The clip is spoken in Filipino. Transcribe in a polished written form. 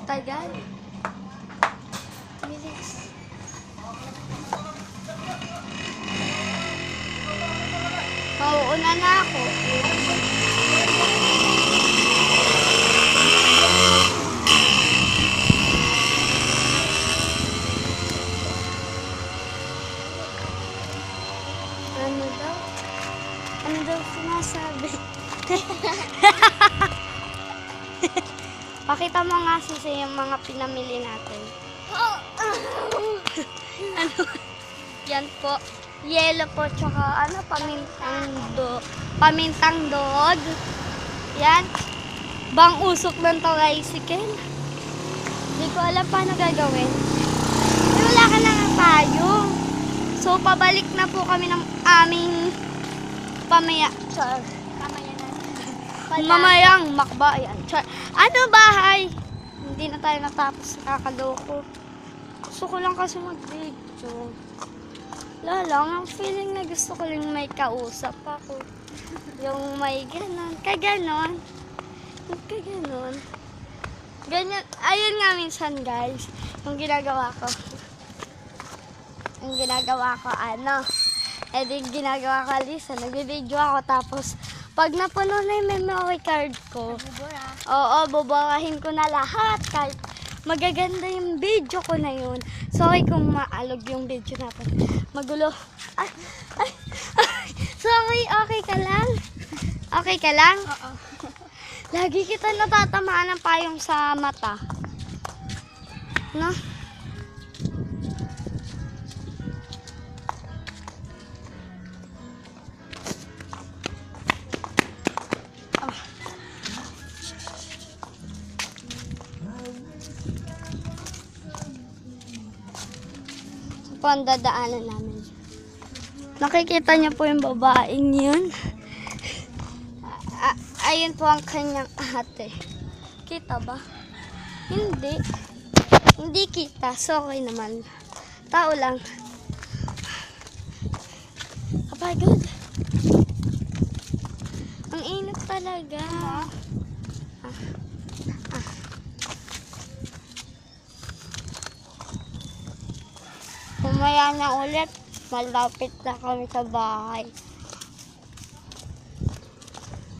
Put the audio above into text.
tagal. Bilis. Mauuna na ako. Ano daw? Ano daw sinasabi? Pakita mo nga Sisi yung mga pinamili natin. Ano? Yan po. Yelo po, tsaka ano, pamintang dog. Yan. Bang usok ng tricycle. Hindi ko alam paano gagawin. Pero wala ka na nga tayo. So, pabalik na po kami ng aming mamayang makbayan. Ano bahay? Hindi na tayo natapos sa kakaloko. Gusto ko lang kasi mag-video. Wala lang, ang feeling na gusto ko lang may kausap ako. Yung may ganon, kaganon. Kaganon. Ganyan, ayun nga minsan guys, yung ginagawa ko. Ano, ginagawa ko, Lisa, nag-video ako, tapos, pag napuno na yung memory card ko, buburahin ko na lahat, kahit magaganda yung video ko na yun. Sorry kung maalog yung video natin. Magulo. Sorry, okay ka lang? Okay ka lang? Oo. Lagi kita natatamaan ng payong sa mata. No? Po ang dadaanan namin. Nakikita niyo po yung babaeng yun. Ayun po ang kanyang ate. Kita ba? Hindi. Hindi kita. Sorry naman. Tao lang. Kapagod. Ang init talaga. Kumaya na ulit, malapit na kami sa bahay.